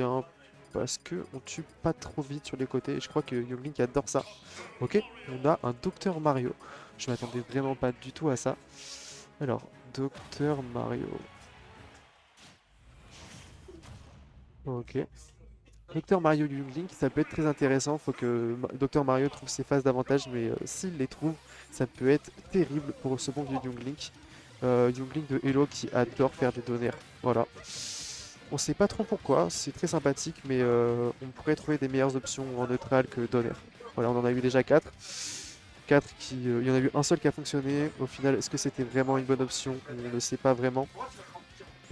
bien parce que on tue pas trop vite sur les côtés et je crois que Younglink adore ça. Ok, on a un Docteur Mario. Je m'attendais vraiment pas du tout à ça. Alors, Docteur Mario. Ok. Docteur Mario Younglink, ça peut être très intéressant. Faut que Docteur Mario trouve ses phases d'avantage, mais s'il les trouve, ça peut être terrible pour ce bon vieux Younglink. Younglink de Hello qui adore faire des donnaires. Voilà. On sait pas trop pourquoi, c'est très sympathique, mais on pourrait trouver des meilleures options en neutral que Donner. Voilà, on en a eu déjà 4. 4 qui. Il y en a eu un seul qui a fonctionné. Au final, est-ce que c'était vraiment une bonne option? On ne sait pas vraiment.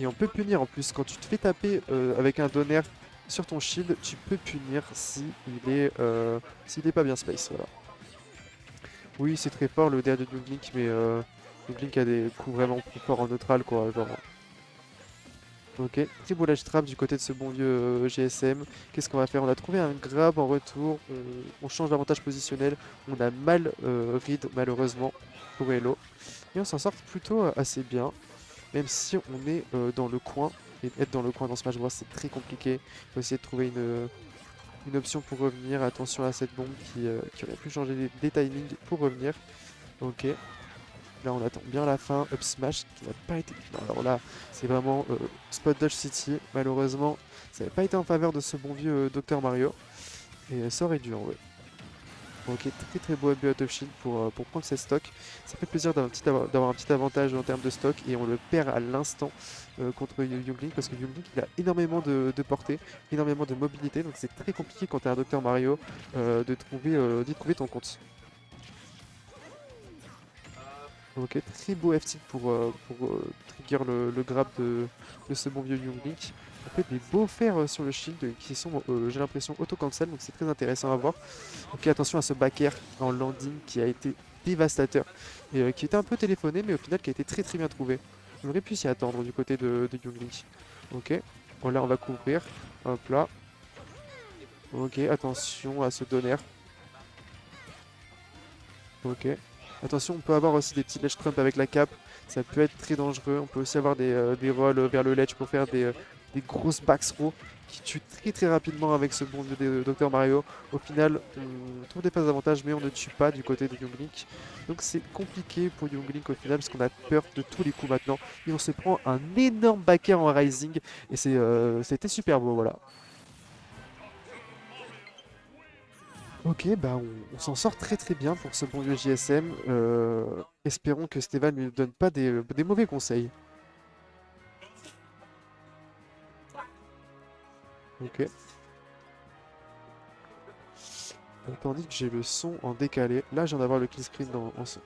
Et on peut punir en plus. Quand tu te fais taper avec un Donner sur ton shield, tu peux punir si s'il est pas bien space. Voilà. Oui, c'est très fort le DA de Younglink, mais Younglink a des coups vraiment plus forts en neutral, quoi. Genre, ok, très beau ledge trap du côté de ce bon vieux GSM. Qu'est-ce qu'on va faire? On a trouvé un grab en retour, on change d'avantage positionnel. On a mal read malheureusement pour Elo. Et on s'en sort plutôt assez bien, même si on est dans le coin. Et être dans le coin dans Smash Bros c'est très compliqué. Il faut essayer de trouver une option pour revenir. Attention à cette bombe qui aurait pu changer des timings pour revenir. Ok, là, on attend bien la fin. Up smash qui n'a pas été. Non, alors là, c'est vraiment spot dodge city. Malheureusement, ça n'avait pas été en faveur de ce bon vieux Dr Mario. Et ça aurait dû en vrai. Ok, très très beau up out of shield pour prendre ses stocks. Ça fait plaisir d'avoir un petit avantage en termes de stock. Et on le perd à l'instant contre Younglink. Parce que Younglink, il a énormément de portée, énormément de mobilité. Donc c'est très compliqué quand tu es un Dr Mario d'y trouver ton compte. Ok, très beau F-tilt pour trigger le grab de ce bon vieux Younglink. On fait des beaux fers sur le shield qui sont, j'ai l'impression, auto-cancel, donc c'est très intéressant à voir. Ok, attention à ce back air en landing qui a été dévastateur et qui était un peu téléphoné, mais au final qui a été très très bien trouvé. On aurait pu s'y attendre du côté de Younglink. Ok, bon là on va couvrir. Hop là. Ok, attention à ce donner. Ok. Attention, on peut avoir aussi des petits ledge trump avec la cape. Ça peut être très dangereux. On peut aussi avoir des rolls vers le ledge pour faire des grosses back throws qui tuent très très rapidement avec ce bon vieux de Dr Mario. Au final, on trouve des phases d'avantage, mais on ne tue pas du côté de Younglink. Donc c'est compliqué pour Younglink au final parce qu'on a peur de tous les coups maintenant. Et on se prend un énorme back air en rising. Et c'était super beau, voilà. Ok, bah on s'en sort très très bien pour ce bon vieux JSM. Espérons que Stéphane ne lui donne pas des mauvais conseils. Ok. Tandis que j'ai le son en décalé. Là, je viens d'avoir le kill screen en son.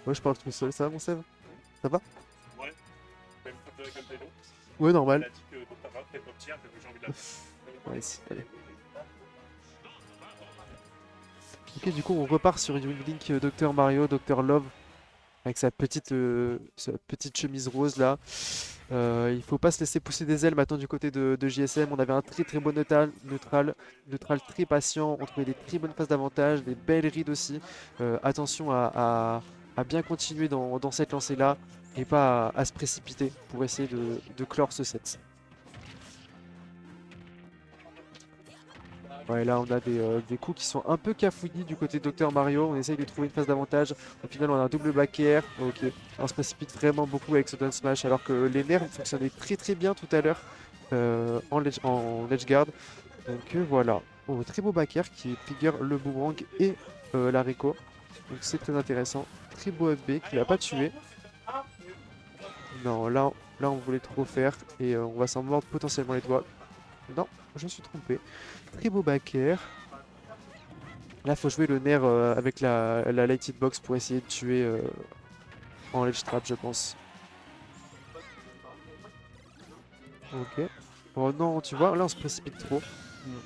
Ouais, je parle tout seul. Ça va, mon Sève? Ça va? Ouais, même préféré comme Télo. Ouais, Elle normal. a dit que donc ta marque est top tier, mais que j'ai envie de la Ouais, si, allez. Ok, du coup, on repart sur Link Dr Mario, Dr Love, avec sa petite chemise rose là. Il faut pas se laisser pousser des ailes maintenant du côté de JSM. On avait un très très bon neutral très patient. On trouvait des très bonnes phases d'avantage, des belles rides aussi. Attention à bien continuer dans cette lancée là et pas à se précipiter pour essayer de clore ce set. Ouais, là on a des coups qui sont un peu cafouillis du côté de Dr Mario. On essaye de trouver une phase d'avantage. Au final, on a un double back air. Ok, on se précipite vraiment beaucoup avec ce down smash alors que les nerfs fonctionnaient très très bien tout à l'heure en ledge guard. Donc voilà. Oh, très beau back air qui trigger le boomerang et la Rico. Donc c'est très intéressant. Très beau FB qui l'a pas tué. Non, là on voulait trop faire et on va s'en mordre potentiellement les doigts. Non, je me suis trompé. Très beau back air. Là, faut jouer le nerf avec la light hitbox pour essayer de tuer en ledge trap, je pense. Ok. Oh non, tu vois, là on se précipite trop. Hmm.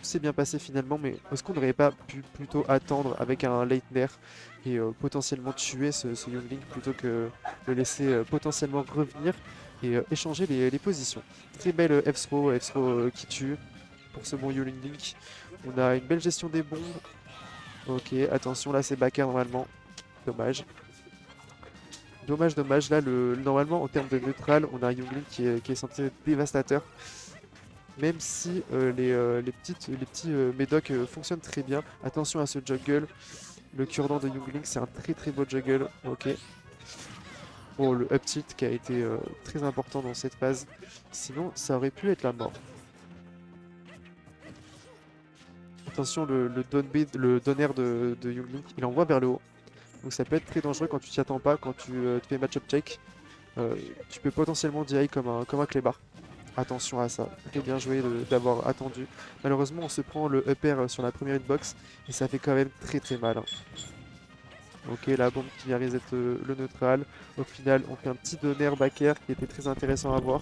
C'est bien passé finalement, mais est-ce qu'on n'aurait pas pu plutôt attendre avec un late nerf et potentiellement tuer ce Youngling plutôt que le laisser potentiellement revenir et échanger les positions. Très belle F-throw, qui tue pour ce bon Youngling. On a une belle gestion des bombes. Ok, attention, là c'est backer normalement. Dommage. Dommage, dommage. Là, normalement, en termes de neutral, on a un Youngling qui est censé être dévastateur. même si les petits médocs fonctionnent très bien. Attention à ce juggle. Le cure-dent de Youngling, c'est un très très beau juggle. Ok. Bon, le up tilt qui a été très important dans cette phase. Sinon, ça aurait pu être la mort. Attention, le down B, le down air de Youngling, il envoie vers le haut. Donc ça peut être très dangereux quand tu t'y attends pas, quand tu te fais match-up check. Tu peux potentiellement DI comme un clébard. Attention à ça. Très bien joué d'avoir attendu. Malheureusement, on se prend le up air sur la première hitbox et ça fait quand même très très mal, hein. Ok, la bombe qui vient reset le neutral. Au final, on fait un petit donner back air qui était très intéressant à voir.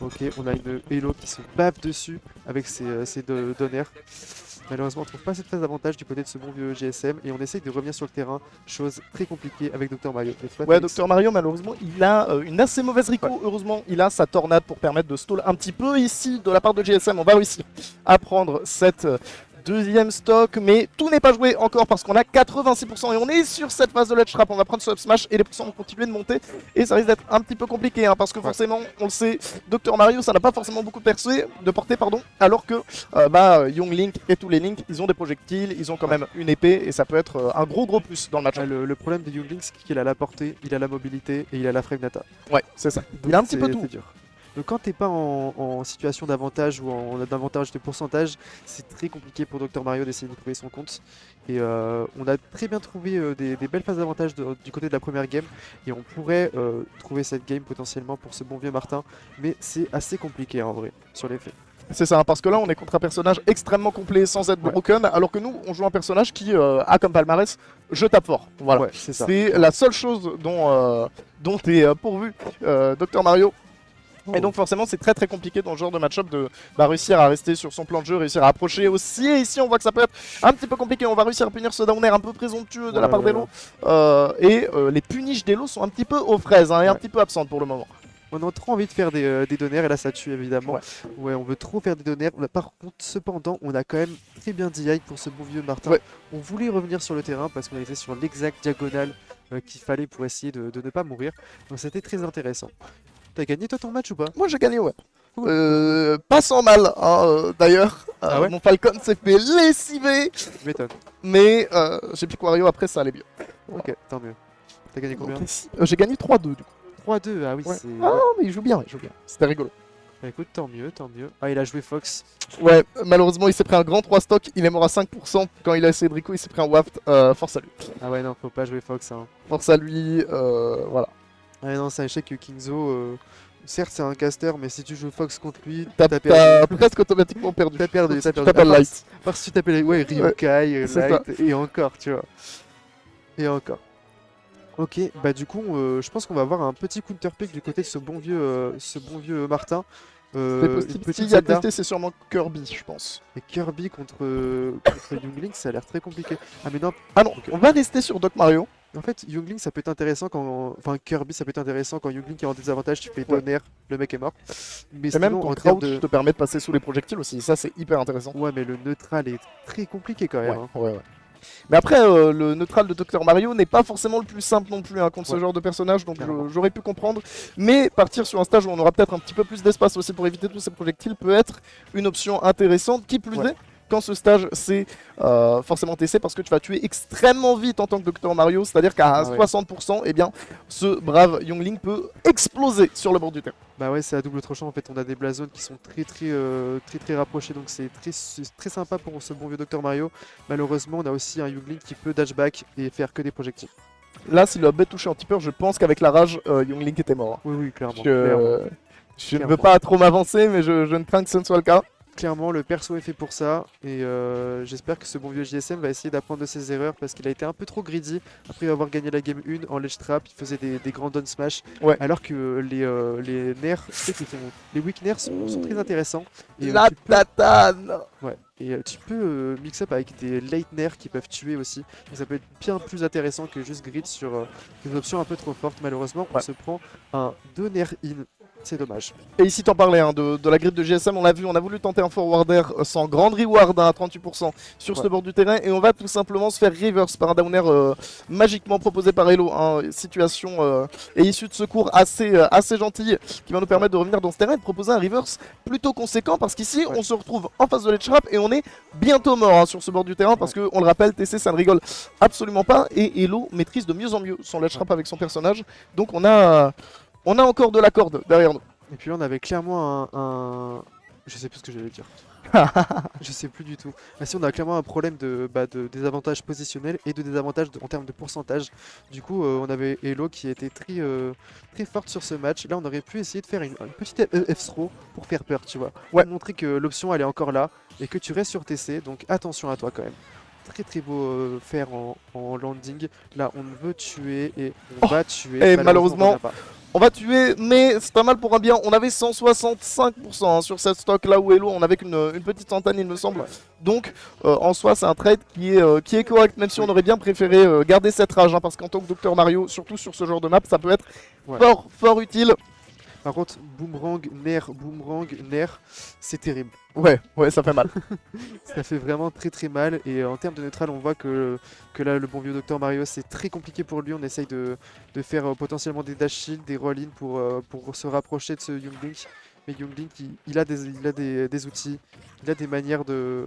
Ok, on a une Elo qui se bave dessus avec ses donners. Malheureusement, on ne trouve pas cette phase d'avantage du côté de ce bon vieux GSM et on essaye de revenir sur le terrain, chose très compliquée avec Dr Mario. Ouais, Dr Mario, malheureusement, il a une assez mauvaise Rico. Ouais. Heureusement, il a sa tornade pour permettre de stall un petit peu ici de la part de GSM. On va réussir à prendre cette deuxième stock, mais tout n'est pas joué encore parce qu'on a 86% et on est sur cette phase de ledge trap. On va prendre ce up smash et les pourcents vont continuer de monter et ça risque d'être un petit peu compliqué, hein, parce que forcément, on le sait, Dr Mario, ça n'a pas forcément beaucoup de portée, alors que Young Link et tous les Link, ils ont des projectiles, ils ont quand même une épée et ça peut être un gros plus dans le match. Le problème de Young Link, c'est qu'il a la portée, il a la mobilité et il a la frame data. Ouais, c'est ça. Il a un petit peu tout. C'est dur. Donc quand t'es pas en situation d'avantage ou en avantage de pourcentage, c'est très compliqué pour Dr Mario d'essayer de trouver son compte. Et on a très bien trouvé des belles phases d'avantage du côté de la première game. Et on pourrait trouver cette game potentiellement pour ce bon vieux Martin. Mais c'est assez compliqué en vrai, sur les faits. C'est ça, parce que là on est contre un personnage extrêmement complet sans être broken, alors que nous on joue un personnage qui a comme palmarès je tape fort. Voilà, c'est la seule chose dont est pourvu Dr Mario. Et donc forcément c'est très compliqué dans ce genre de match-up de réussir à rester sur son plan de jeu, réussir à approcher aussi. Et ici on voit que ça peut être un petit peu compliqué, on va réussir à punir ce down air un peu présomptueux de la part d'Elo. Les punish d'Elo sont un petit peu aux fraises, hein, et un petit peu absentes pour le moment. On a trop envie de faire des donners et là ça tue évidemment. Ouais, on veut trop faire des donners. Par contre, cependant, on a quand même très bien DI pour ce bon vieux Martin. On voulait revenir sur le terrain parce qu'on était sur l'exact diagonale qu'il fallait pour essayer de ne pas mourir. Donc c'était très intéressant. T'as gagné toi ton match ou pas? Moi j'ai gagné, ouais. Pas sans mal, hein, d'ailleurs. Mon Falcon s'est fait lessiver. Tu m'étonnes. Mais j'ai piqué Wario après, ça allait mieux. Ok, tant mieux. T'as gagné combien? J'ai gagné 3-2 du coup. 3-2, ah oui, c'est... Ah mais il joue bien, C'était rigolo. Bah écoute, tant mieux. Ah, il a joué Fox. Ouais, malheureusement, il s'est pris un grand 3 stock. Il est mort à 5%. Quand il a essayé de Rico, il s'est pris un waft. Force à lui. Ah ouais, non, faut pas jouer Fox, hein. Force à lui, voilà. Ah non, c'est un échec que Kingzo... Certes, c'est un caster, mais si tu joues Fox contre lui, t'as presque automatiquement perdu. T'as perdu. Tu t'appelles Light. Parce que tu t'appelles Ryukai, Light, et encore, tu vois. Et encore. Ok, bah du coup, je pense qu'on va avoir un petit counter pick du côté de ce bon vieux Martin. C'est possible. S'il y a testé, c'est sûrement Kirby, je pense. Et Kirby contre Youngling, ça a l'air très compliqué. Ah mais non. Ah non, on va rester sur Doc Mario. En fait, Youngling, ça peut être intéressant quand... Enfin, Kirby, ça peut être intéressant quand Youngling est en désavantage, tu fais donner, le mec est mort. Mais sinon, même ton crouch te permet de passer sous les projectiles aussi, ça c'est hyper intéressant. Ouais, mais le neutral est très compliqué quand même. Ouais. Mais après, le neutral de Dr Mario n'est pas forcément le plus simple non plus, hein, contre ce genre de personnage, donc j'aurais pu comprendre. Mais partir sur un stage où on aura peut-être un petit peu plus d'espace aussi pour éviter tous ces projectiles peut être une option intéressante, qui plus est. Quand ce stage c'est forcément TC, parce que tu vas tuer extrêmement vite en tant que Dr Mario, c'est-à-dire qu'à 60%, eh bien, ce brave Youngling peut exploser sur le bord du terrain. Bah ouais, c'est à double tranchant en fait, on a des blazones qui sont très rapprochés, donc c'est très sympa pour ce bon vieux Dr Mario. Malheureusement, on a aussi un Youngling qui peut dash back et faire que des projectiles. Là, s'il a bête touché un petit peu, je pense qu'avec la rage, Youngling était mort. Oui, clairement. Je ne veux pas trop m'avancer, mais je ne crains que ce ne soit le cas. Clairement, le perso est fait pour ça et j'espère que ce bon vieux JSM va essayer d'apprendre de ses erreurs parce qu'il a été un peu trop greedy. Après avoir gagné la game 1 en ledge trap, il faisait des grands down smash alors que les nerfs, les weak nerfs sont très intéressants. Et, la tatane. Ouais, et tu peux mix up avec des late nerfs qui peuvent tuer aussi. Donc ça peut être bien plus intéressant que juste grid sur une option un peu trop forte. Malheureusement, on se prend un donner in C'est dommage. Et ici, t'en parlais hein, de la grid de GSM, on l'a vu, on a voulu tenter un forwarder sans grande reward hein, à 38% sur ce bord du terrain et on va tout simplement se faire reverse par un downer magiquement proposé par Elo. Hein, situation et issue de secours assez gentille qui va nous permettre de revenir dans ce terrain et de proposer un reverse plutôt conséquent parce qu'ici, on se retrouve en face de l'edge trap et on est bientôt mort hein, sur ce bord du terrain parce que, on le rappelle, TC ça ne rigole absolument pas et Elo maîtrise de mieux en mieux son ledge trap avec son personnage. Donc on a encore de la corde derrière nous. Et puis là, on avait clairement je sais plus ce que j'allais dire. Je sais plus du tout. Ah si, on a clairement un problème de désavantage positionnel et de désavantage en termes de pourcentage. Du coup, on avait Elo qui était très forte sur ce match. Là, on aurait pu essayer de faire une petite F-throw pour faire peur, tu vois. Ouais. Pour montrer que l'option, elle est encore là et que tu restes sur TC. Donc attention à toi quand même. Très beau faire en landing. Là, on veut tuer et on va tuer. Et malheureusement, on revient pas. on va tuer, mais c'est pas mal pour un bien. On avait 165% hein, sur cette stock là où Elo, on avait qu'une petite centaine il me semble. Donc en soi c'est un trade qui est correct, même si on aurait bien préféré garder cette rage. Hein, parce qu'en tant que Dr Mario, surtout sur ce genre de map, ça peut être fort utile. Par contre, boomerang, nair, c'est terrible. Ouais, ça fait mal. Ça fait vraiment très mal. Et en termes de neutral, on voit que là, le bon vieux Dr Mario, c'est très compliqué pour lui. On essaye de faire potentiellement des dash shield, des roll-in pour se rapprocher de ce Young Link. Mais Young Link, il a des outils, il a des manières de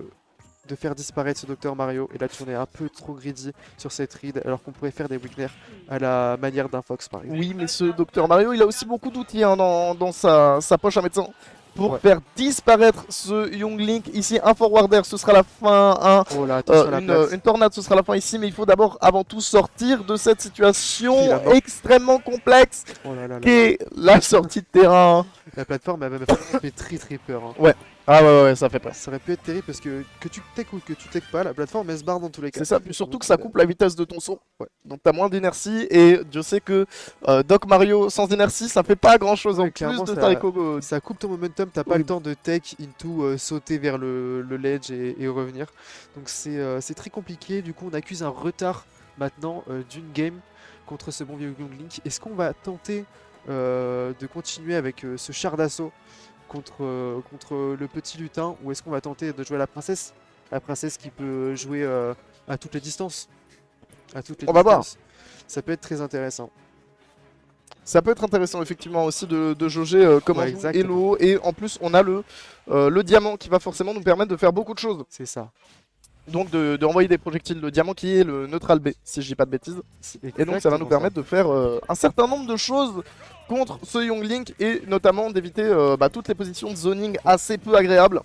faire disparaître ce Dr Mario. Et là, tu en es un peu trop greedy sur cette read, alors qu'on pourrait faire des weakeners à la manière d'un Fox, par exemple. Oui, mais ce Dr Mario, il a aussi beaucoup d'outils hein, dans sa poche à médecin. Pour faire disparaître ce Young Link. Ici, un forwarder, ce sera la fin. Oh là, une tornade, ce sera la fin ici. Mais il faut d'abord, avant tout, sortir de cette situation extrêmement complexe qui est la sortie de terrain. La plateforme, elle m'a fait très peur. Hein. Ouais. Ah ouais, ça fait peur. Ça aurait pu être terrible parce que tu tech ou que tu tech pas, la plateforme elle se barre dans tous les cas. C'est ça, puis surtout que ça coupe la vitesse de ton saut. Ouais. Donc t'as moins d'inertie et Dieu sait que Doc Mario sans inertie ça fait pas grand chose en plus de Tariko. Ça coupe ton momentum, t'as pas le temps de tech into sauter vers le ledge et revenir. Donc c'est très compliqué, du coup on accuse un retard maintenant d'une game contre ce bon vieux Young Link. Est-ce qu'on va tenter de continuer avec ce char d'assaut contre le petit lutin ou est-ce qu'on va tenter de jouer à la princesse? La princesse qui peut jouer à toutes les distances. On va voir. Ça peut être très intéressant. Ça peut être intéressant effectivement aussi de jauger comment joue Elo et en plus on a le diamant qui va forcément nous permettre de faire beaucoup de choses. C'est ça. Donc de renvoyer des projectiles, le diamant qui est le neutral B si je dis pas de bêtises. Et donc ça va nous permettre de faire un certain nombre de choses contre ce Young Link et notamment d'éviter toutes les positions de zoning assez peu agréables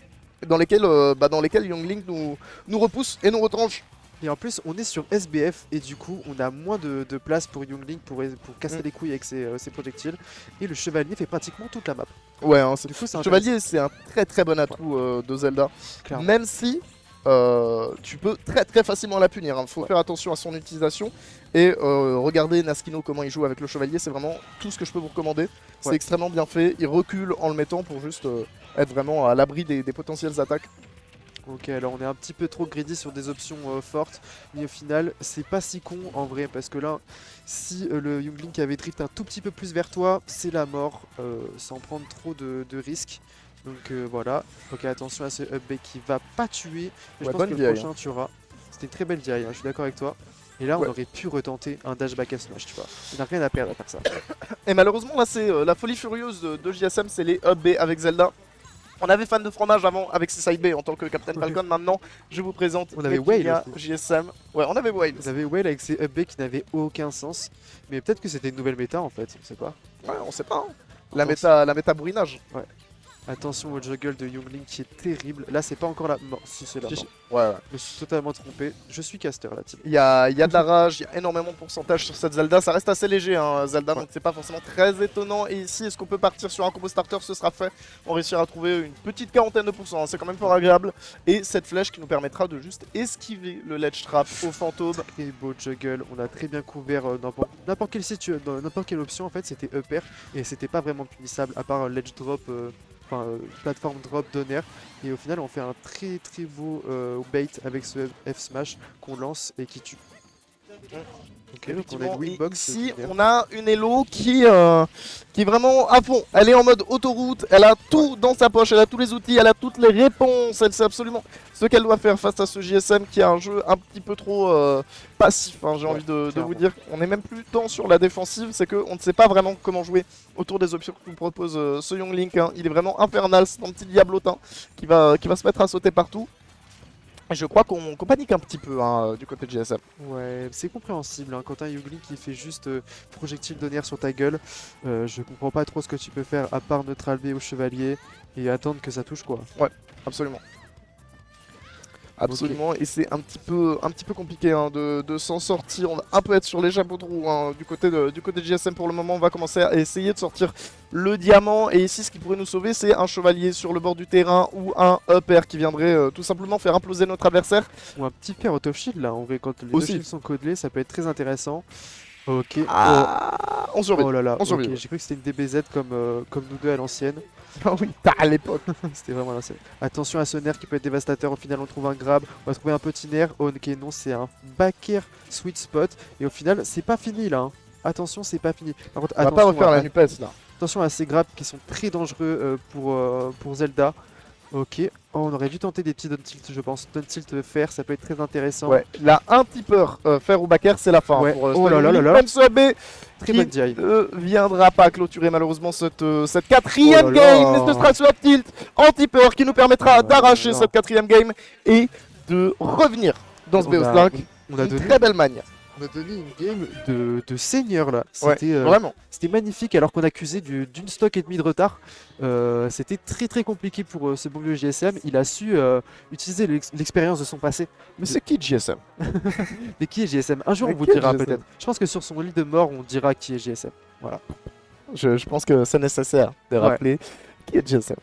dans lesquelles Young Link nous repousse et nous retranche. Et en plus on est sur SBF et du coup on a moins de place pour Young Link pour casser les couilles avec ses projectiles. Et le chevalier fait pratiquement toute la map. Ouais, hein, le chevalier c'est un très bon atout de Zelda. Clairement. Même si tu peux très facilement la punir, hein. Faut faire attention à son utilisation et regarder Naskino comment il joue avec le chevalier, c'est vraiment tout ce que je peux vous recommander. C'est extrêmement bien fait, il recule en le mettant pour juste être vraiment à l'abri des potentielles attaques. Ok, alors on est un petit peu trop greedy sur des options fortes, mais au final c'est pas si con en vrai parce que là si le Young Link avait drift un tout petit peu plus vers toi, c'est la mort sans prendre trop de risques. Donc voilà, ok, attention à ce up B qui va pas tuer, mais je pense que le prochain tuera. C'était une très belle DI, hein, je suis d'accord avec toi. Et là on aurait pu retenter un dash back à smash, tu vois. Il n'a rien à perdre à faire ça. Et malheureusement là c'est la folie furieuse de JSM, c'est les up B avec Zelda. On avait fan de fromage avant avec ses side B en tant que Captain Falcon, maintenant je vous présente on avait Whale JSM. Ouais, on avait Whale. On avait Whale avec ses up B qui n'avaient aucun sens. Mais peut-être que c'était une nouvelle méta en fait, on sait pas. Ouais, on sait pas. Hein. La méta bourrinage. Ouais. Attention au juggle de Young Link qui est terrible. Là, c'est pas encore la mort. Si, c'est la mort. Ouais. Je me suis totalement trompé. Je suis caster, la team. Il y a de la rage, il y a énormément de pourcentage sur cette Zelda. Ça reste assez léger, hein, Zelda, donc c'est pas forcément très étonnant. Et ici, est-ce qu'on peut partir sur un combo starter? Ce sera fait. On réussira à trouver une petite quarantaine de pourcents. Hein. C'est quand même fort agréable. Et cette flèche qui nous permettra de juste esquiver le ledge trap au fantôme. Très beau juggle. On a très bien couvert n'importe quelle option. En fait, c'était upper. Et c'était pas vraiment punissable à part ledge drop. Plateforme drop donner et au final on fait un très beau bait avec ce F smash qu'on lance et qui tue. Ok, donc on a Effectivement, une et wingbox. ici on a une Elo qui est vraiment à fond. Elle est en mode autoroute, elle a tout dans sa poche, elle a tous les outils, elle a toutes les réponses, elle sait absolument ce qu'elle doit faire face à ce JSM qui est un jeu un petit peu trop passif, hein, j'ai Ouais, envie de vous clairement. dire. On est même plus tant sur la défensive, c'est qu'on ne sait pas vraiment comment jouer autour des options que nous propose ce Young Link. Hein. Il est vraiment infernal, c'est un petit diablotin qui va se mettre à sauter partout. Et je crois qu'on panique un petit peu hein, du côté de GSM. Ouais, c'est compréhensible. Hein. Quand t'as un Youngling qui fait juste projectile de nerfs sur ta gueule, je comprends pas trop ce que tu peux faire à part neutral B au chevalier et attendre que ça touche quoi. Absolument. Absolument, et c'est un petit peu compliqué hein, de s'en sortir. On va un peu être sur les chapeaux de roue hein, du côté de GSM pour le moment. On va commencer à essayer de sortir le diamant. Et ici, ce qui pourrait nous sauver, c'est un chevalier sur le bord du terrain ou un upper qui viendrait tout simplement faire imploser notre adversaire. Ou un petit fer out of shield là, en vrai, quand les Aussi. deux shields sont codelés, ça peut être très intéressant. Ok. Ah, on survit. Oh là là, on survit. ok, j'ai cru que c'était une DBZ comme nous deux à l'ancienne. Ah oui, à l'époque. C'était vraiment l'ancienne. Attention à ce nerf qui peut être dévastateur. Au final, on trouve un grab. On va trouver un petit nerf. Oh, ok, non, c'est un backer sweet spot. Et au final, c'est pas fini là. Hein. Attention, c'est pas fini. Par contre, On va pas refaire à, la NUPES là. attention à ces grabs qui sont très dangereux pour Zelda. Ok. Oh, on aurait dû tenter des petits down tilt, je pense. Down tilt faire, ça peut être très intéressant. Ouais, là, un petit peur faire au backer, c'est la fin. Ouais. Pour, Oh là là là là. Même ce B Très qui bonne DI. ne viendra pas clôturer malheureusement cette quatrième Oh là là. game. Mais ce sera swap tilt anti-peur qui nous permettra Oh là d'arracher là. cette quatrième game et de revenir dans ce On a- BO5. On a Une donné très belle manière. On a donné une game de seigneur là. Ouais, C'était vraiment. c'était magnifique alors qu'on accusait d'une stock et demi de retard. C'était très compliqué pour ce bon vieux JSM. Il a su utiliser l'expérience de son passé. Mais c'est qui GSM? Mais qui est JSM? Un jour Mais on vous qui est dira JSM? peut-être. Je pense que sur son lit de mort on dira qui est JSM. Voilà. Je pense que c'est nécessaire de Ouais. rappeler qui est GSM.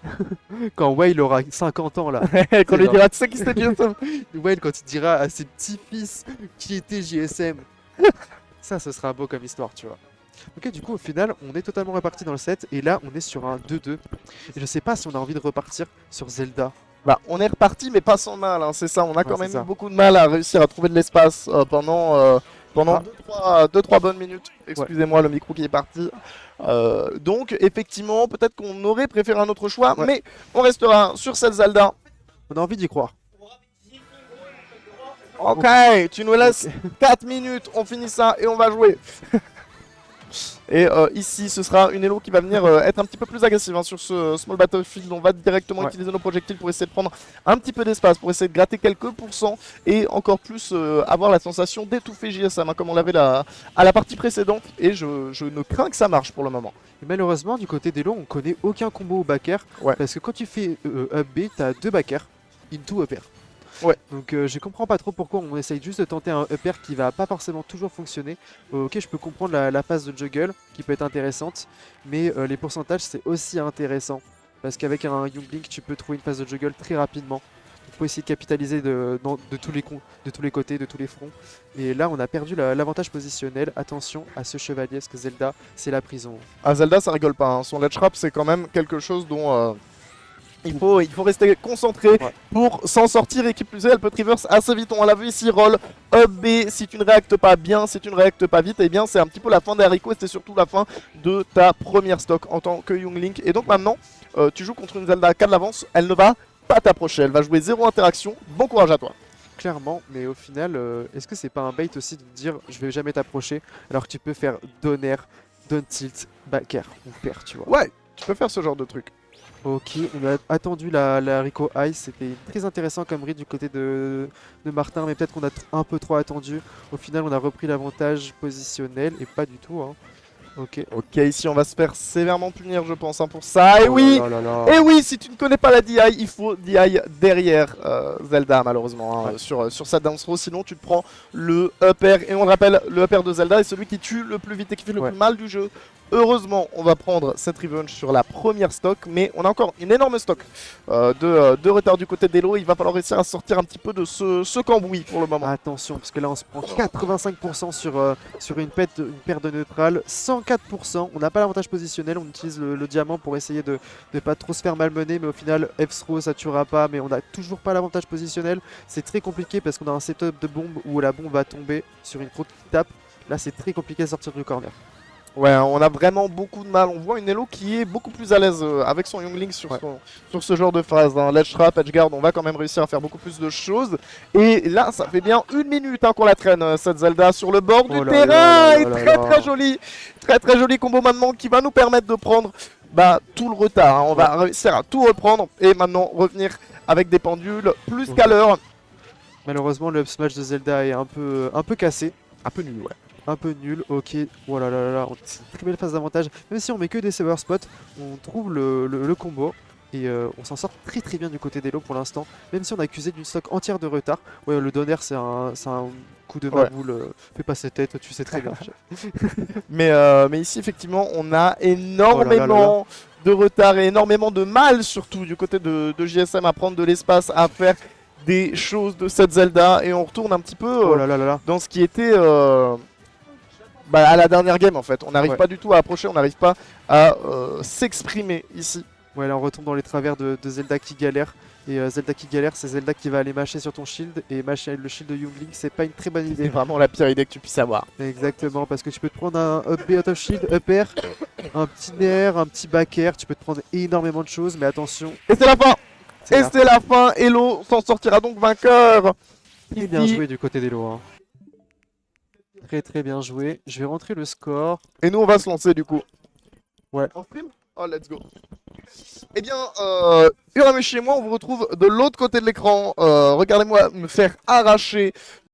Quand Whale aura 50 ans là. Quand on lui genre- dira, tu sais qui c'est GSM? Whale quand il dira à ses petits-fils qui était JSM. Ça ce sera beau comme histoire tu vois. Ok, du coup au final on est totalement reparti dans le set et là on est sur un 2-2 et je sais pas si on a envie de repartir sur Zelda. Bah, on est reparti, mais pas sans mal, hein, c'est ça. On a quand Ouais, même c'est eu ça. beaucoup de mal à réussir à trouver de l'espace pendant Ah. 2-3 bonnes minutes. Excusez-moi, le micro qui est parti. Donc, effectivement, peut-être qu'on aurait préféré un autre choix, Ouais. mais on restera sur cette Zelda. On a envie d'y croire. Ok, tu nous laisses 4 minutes, on finit ça et on va jouer. Et ici, ce sera une Elo qui va venir être un petit peu plus agressive hein, sur ce Small Battlefield. On va directement Ouais. utiliser nos projectiles pour essayer de prendre un petit peu d'espace, pour essayer de gratter quelques pourcents et encore plus avoir la sensation d'étouffer JSM, hein, comme on l'avait à la partie précédente. Et je ne crains que ça marche pour le moment. Et malheureusement, du côté d'Elo, on connaît aucun combo au backer. Ouais. Parce que quand tu fais up B, t'as deux backers into upper. Ouais. Donc je comprends pas trop pourquoi on essaye juste de tenter un upper qui va pas forcément toujours fonctionner. Ok, je peux comprendre la phase de juggle qui peut être intéressante, mais les pourcentages c'est aussi intéressant. Parce qu'avec un Younglink, tu peux trouver une phase de juggle très rapidement. Il faut essayer de capitaliser de tous les côtés, de tous les fronts. Et là, on a perdu l'avantage positionnel. Attention à ce chevalier, parce que Zelda, c'est la prison. À Zelda, ça rigole pas. Hein. Son ledge trap, c'est quand même quelque chose dont il faut rester concentré Ouais. pour s'en sortir. Et qui plus est, elle peut reverse assez vite. On l'a vu ici, roll up B. Si tu ne réactes pas bien, si tu ne réactes pas vite, eh bien c'est un petit peu la fin des haricots. Et c'est surtout la fin de ta première stock en tant que Young Link. Et donc maintenant, tu joues contre une Zelda à 4 d'avance. Elle ne va pas t'approcher. Elle va jouer 0 interaction. Bon courage à toi. Clairement, mais au final, est-ce que c'est pas un bait aussi de te dire je vais jamais t'approcher alors que tu peux faire donner, down tilt, backer ou pair, tu vois. Ouais, tu peux faire ce genre de truc. Ok, on a attendu la Rico Ice, c'était très intéressant comme read du côté de Martin, mais peut-être qu'on a un peu trop attendu. Au final, on a repris l'avantage positionnel et pas du tout. Hein. Ok. Ok, ici on va se faire sévèrement punir, je pense, hein, pour ça. Et Oh oui, là là là. et oui, si tu ne connais pas la DI, il faut DI derrière Zelda, malheureusement, hein, Ouais. sur sa dance row. Sinon, tu te prends le upper. Et on le rappelle, le upper de Zelda est celui qui tue le plus vite et qui fait le Ouais. plus mal du jeu Heureusement, on va prendre cette revenge sur la première stock, mais on a encore une énorme stock de retard du côté d'Elo. Il va falloir réussir à sortir un petit peu de ce cambouis pour le moment. Attention, parce que là on se prend 85% sur une paire de neutrales, 104%. On n'a pas l'avantage positionnel, on utilise le diamant pour essayer de ne pas trop se faire malmener, mais au final, F-throw ça tuera pas, mais on n'a toujours pas l'avantage positionnel. C'est très compliqué parce qu'on a un setup de bombe où la bombe va tomber sur une croûte qui tape. Là, c'est très compliqué de sortir du corner. Ouais, on a vraiment beaucoup de mal. On voit une Elo qui est beaucoup plus à l'aise avec son Youngling sur ce genre de phase. Hein. Ledge trap, edge guard, on va quand même réussir à faire beaucoup plus de choses. Et là, ça fait bien 1 minute qu'on la traîne, cette Zelda, sur le bord du terrain. Et très joli, très joli combo maintenant qui va nous permettre de prendre tout le retard. Hein. On va réussir à tout reprendre et maintenant revenir avec des pendules plus qu'à l'heure. Malheureusement, le up smash de Zelda est un peu cassé. Un peu nul, ouais. Un peu nul, ok. Oh là là là là, c'est une très belle phase d'avantage. Même si on met que des saver spots, on trouve le combo. Et on s'en sort très bien du côté d'Elo pour l'instant. Même si on a accusé d'une stock entière de retard. Ouais, le donner c'est un coup de maboule. Fais pas cette tête, tu sais très bien. mais ici, effectivement, on a énormément de retard et énormément de mal, surtout du côté de JSM, à prendre de l'espace, à faire des choses de cette Zelda. Et on retourne un petit peu dans ce qui était... à la dernière game en fait, on n'arrive pas du tout à approcher, on n'arrive pas à s'exprimer ici. Ouais, là on retombe dans les travers de Zelda qui galère. Et Zelda qui galère, c'est Zelda qui va aller mâcher sur ton shield. Et mâcher le shield de Youngling, c'est pas une très bonne idée. C'est vraiment la pire idée que tu puisses avoir. Exactement, parce que tu peux te prendre un up B out of shield, up air, un petit nair, un petit back air. Tu peux te prendre énormément de choses, mais attention. Et c'est la fin! Et c'est la fin! Elo s'en sortira donc vainqueur! Très bien joué du côté d'Elo. Hein. Très bien joué. Je vais rentrer le score. Et nous on va se lancer du coup. Ouais. En stream? Oh let's go. Eh bien, Urameshi et moi on vous retrouve de l'autre côté de l'écran. Regardez-moi me faire arracher